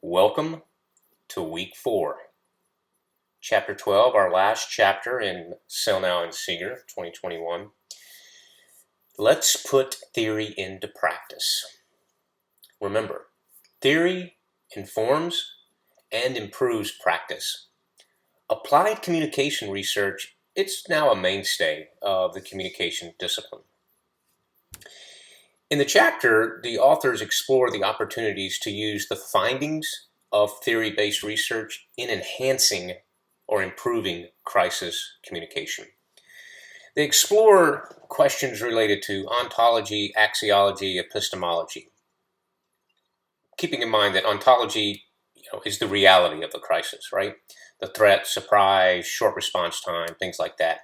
Welcome to week 4, chapter 12, our last chapter in Selnow and Seeger 2021. Let's put theory into practice. Remember, theory informs and improves practice. Applied communication research, it's now a mainstay of the communication discipline. In the chapter, the authors explore the opportunities to use the findings of theory-based research in enhancing or improving crisis communication. They explore questions related to ontology, axiology, epistemology, keeping in mind that ontology is the reality of the crisis, right? The threat, surprise, short response time, things like that.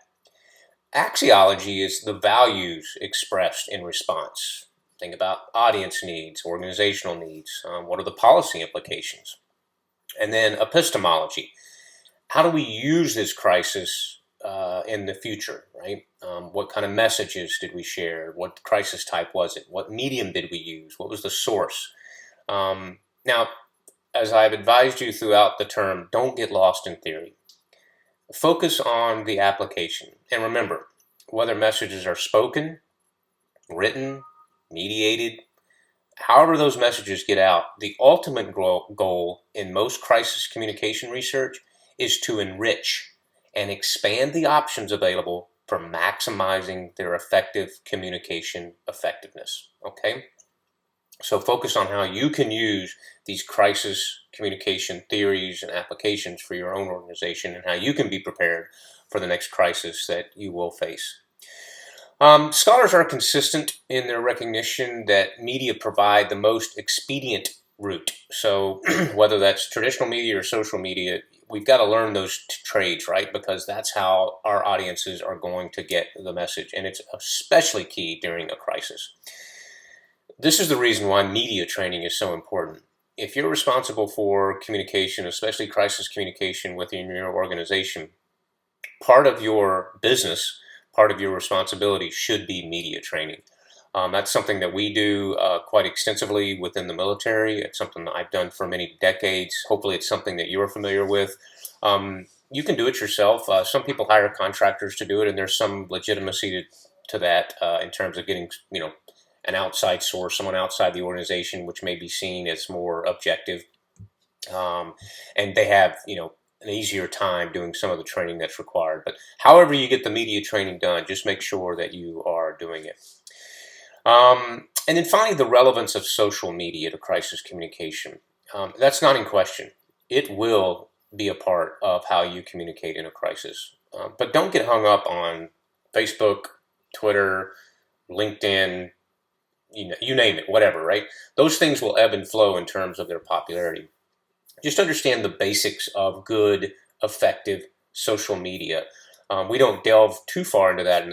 Axiology is the values expressed in response. Think about audience needs, organizational needs. What are the policy implications? And then epistemology. How do we use this crisis in the future, right? What kind of messages did we share? What crisis type was it? What medium did we use? What was the source? Now, as I've advised you throughout the term, don't get lost in theory. Focus on the application. And remember, whether messages are spoken, written, mediated, however those messages get out, the ultimate goal in most crisis communication research is to enrich and expand the options available for maximizing their effective communication effectiveness. Okay? So focus on how you can use these crisis communication theories and applications for your own organization and how you can be prepared for the next crisis that you will face. Scholars are consistent in their recognition that media provide the most expedient route. So whether that's traditional media or social media, we've got to learn those trades, right? Because that's how our audiences are going to get the message. And it's especially key during a crisis. This is the reason why media training is so important. If you're responsible for communication, especially crisis communication within your organization, part of your business, part of your responsibility should be media training. That's something that we do quite extensively within the military. It's something that I've done for many decades. Hopefully it's something that you're familiar with. You can do it yourself. Some people hire contractors to do it, and there's some legitimacy to that in terms of getting, an outside source, someone outside the organization, which may be seen as more objective. And they have, an easier time doing some of the training that's required. But however you get the media training done, just make sure that you are doing it. And then finally, the relevance of social media to crisis communication. That's not in question. It will be a part of how you communicate in a crisis. But don't get hung up on Facebook, Twitter, LinkedIn, you name it, whatever, right? Those things will ebb and flow in terms of their popularity. Just understand the basics of good, effective social media. We don't delve too far into that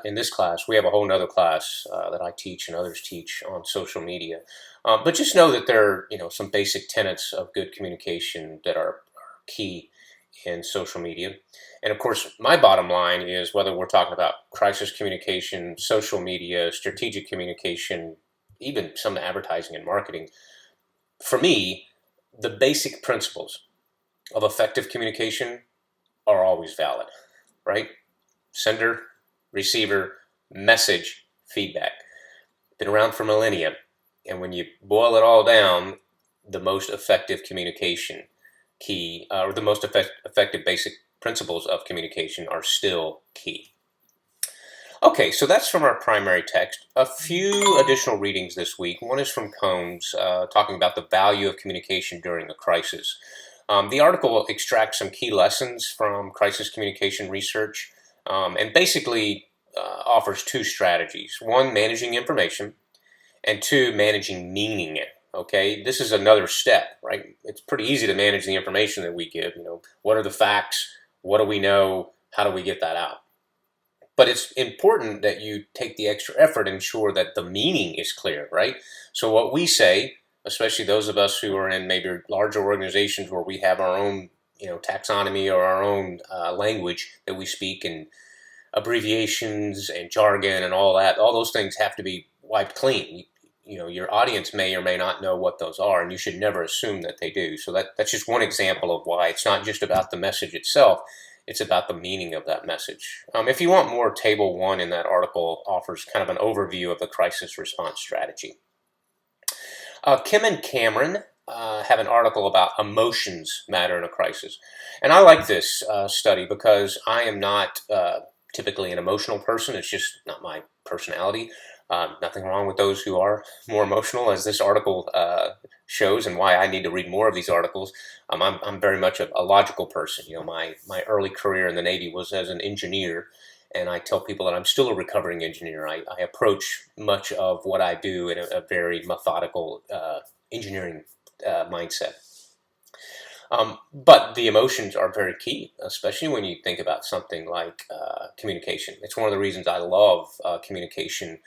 in this class. We have a whole other class that I teach and others teach on social media. But just know that there are, some basic tenets of good communication that are key in social media. And of course, my bottom line is whether we're talking about crisis communication, social media, strategic communication, even some advertising and marketing, for me, the basic principles of effective communication are always valid, right? Sender, receiver, message, feedback. Been around for millennia. And when you boil it all down, the most effective communication key, or the most effective basic principles of communication are still key. Okay, so that's from our primary text. A few additional readings this week. One is from Combs, talking about the value of communication during a crisis. The article extracts some key lessons from crisis communication research and basically offers two strategies. One, managing information, and two, managing meaning. Okay, this is another step, right? It's pretty easy to manage the information that we give. What are the facts? What do we know? How do we get that out? But it's important that you take the extra effort and ensure that the meaning is clear, right? So what we say, especially those of us who are in maybe larger organizations where we have our own, taxonomy or our own language that we speak, and abbreviations and jargon and all that, all those things have to be wiped clean. your audience may or may not know what those are, and you should never assume that they do. So that's just one example of why it's not just about the message itself, it's about the meaning of that message. If you want more, Table 1 in that article offers kind of an overview of the crisis response strategy. Kim and Cameron have an article about emotions matter in a crisis. And I like this study because I am not typically an emotional person. It's just not my personality. Nothing wrong with those who are more emotional, as this article shows, and why I need to read more of these articles. I'm very much a logical person. My early career in the Navy was as an engineer, and I tell people that I'm still a recovering engineer. I approach much of what I do in a very methodical engineering mindset. But the emotions are very key, especially when you think about something like communication. It's one of the reasons I love communication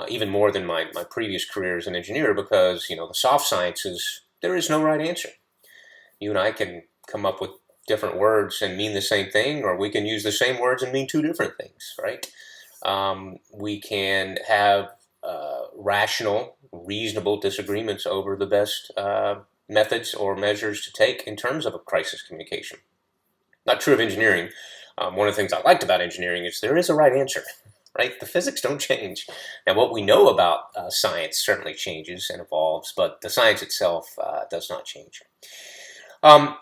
even more than my previous career as an engineer, because the soft sciences, there is no right answer. You and I can come up with different words and mean the same thing, or we can use the same words and mean two different things, right? We can have rational, reasonable disagreements over the best methods or measures to take in terms of a crisis communication. Not true of engineering. One of the things I liked about engineering is there is a right answer, right? The physics don't change. Now, what we know about science certainly changes and evolves, but the science itself does not change.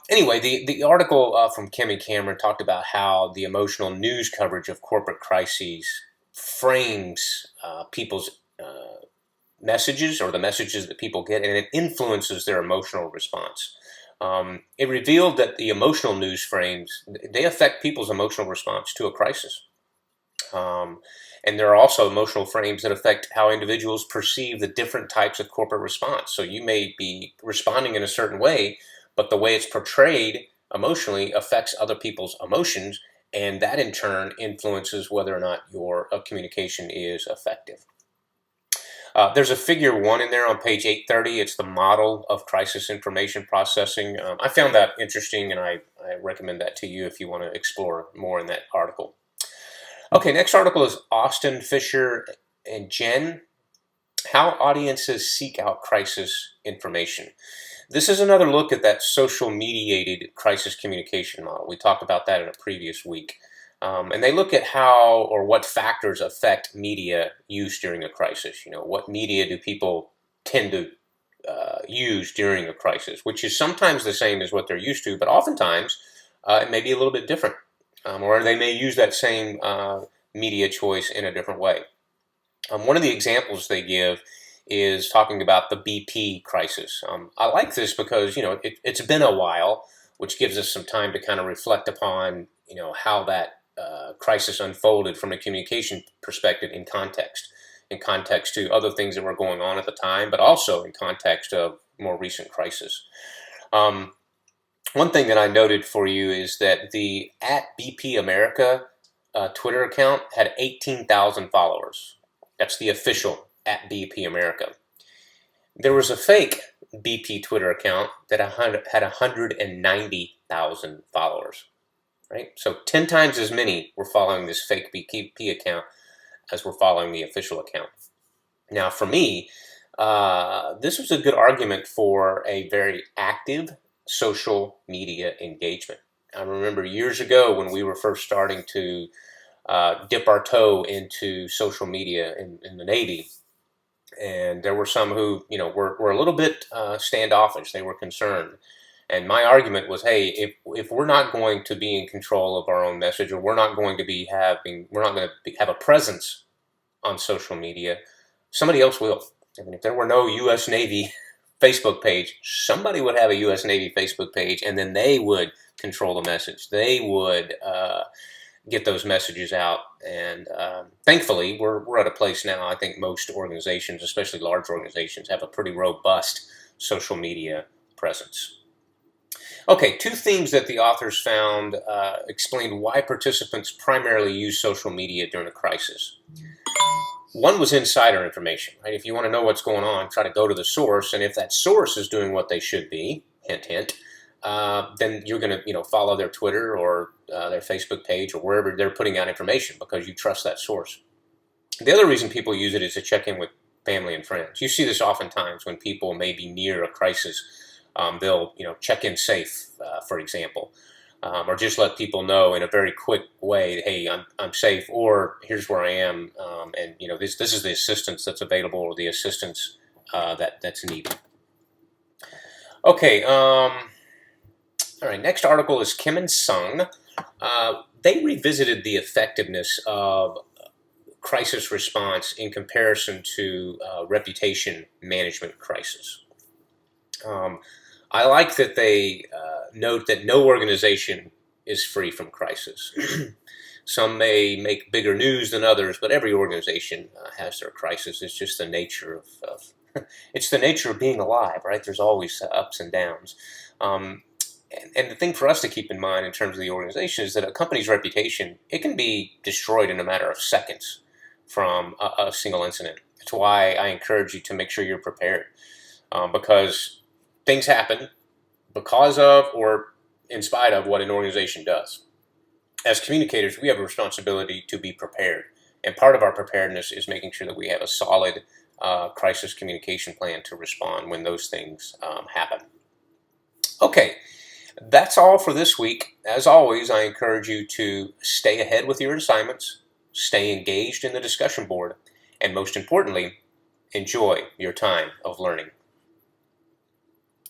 Anyway, the article from Kim and Cameron talked about how the emotional news coverage of corporate crises frames people's messages, or the messages that people get, and it influences their emotional response. It revealed that the emotional news frames, they affect people's emotional response to a crisis. And there are also emotional frames that affect how individuals perceive the different types of corporate response. So you may be responding in a certain way, but the way it's portrayed emotionally affects other people's emotions, and that in turn influences whether or not your communication is effective. There's a figure 1 in there on page 830. It's the model of crisis information processing. I found that interesting, and I recommend that to you if you want to explore more in that article. Okay, next article is Austin, Fisher, and Jen, How Audiences Seek Out Crisis Information. This is another look at that social-mediated crisis communication model. We talked about that in a previous week. And they look at how or what factors affect media use during a crisis. What media do people tend to use during a crisis, which is sometimes the same as what they're used to, but oftentimes it may be a little bit different. Or they may use that same media choice in a different way. One of the examples they give is talking about the BP crisis. I like this because, it's been a while, which gives us some time to kind of reflect upon, how that crisis unfolded from a communication perspective in context to other things that were going on at the time, but also in context of more recent crisis. One thing that I noted for you is that the @BP America Twitter account had 18,000 followers. That's the official @BP America. There was a fake BP Twitter account that had 190,000 followers. Right? So 10 times as many were following this fake BP account as were following the official account. Now, for me, this was a good argument for a very active social media engagement. I remember years ago when we were first starting to dip our toe into social media in the Navy, and there were some who, were a little bit standoffish. They were concerned. And my argument was, hey, if we're not going to be in control of our own message, or we're not going to have a presence on social media, somebody else will. I mean, if there were no U.S. Navy Facebook page, somebody would have a U.S. Navy Facebook page, and then they would control the message. They would get those messages out. And thankfully, we're at a place now. I think most organizations, especially large organizations, have a pretty robust social media presence. Okay, 2 themes that the authors found explained why participants primarily use social media during a crisis. One was insider information, right? If you want to know what's going on, try to go to the source, and if that source is doing what they should be, hint, hint, then you're going to, follow their Twitter or their Facebook page or wherever they're putting out information because you trust that source. The other reason people use it is to check in with family and friends. You see this oftentimes when people may be near a crisis. They'll, check in safe, for example, or just let people know in a very quick way, hey, I'm safe, or here's where I am, and this is the assistance that's available, or the assistance that's needed. Okay. All right. Next article is Kim and Sung. They revisited the effectiveness of crisis response in comparison to reputation management crisis. I like that they note that no organization is free from crisis. Some may make bigger news than others, but every organization has their crisis. It's just the nature of it's the nature of being alive, right? There's always ups and downs. And the thing for us to keep in mind in terms of the organization is that a company's reputation, it can be destroyed in a matter of seconds from a single incident. That's why I encourage you to make sure you're prepared, because things happen because of or in spite of what an organization does. As communicators, we have a responsibility to be prepared. And part of our preparedness is making sure that we have a solid crisis communication plan to respond when those things happen. Okay, that's all for this week. As always, I encourage you to stay ahead with your assignments, stay engaged in the discussion board, and most importantly, enjoy your time of learning.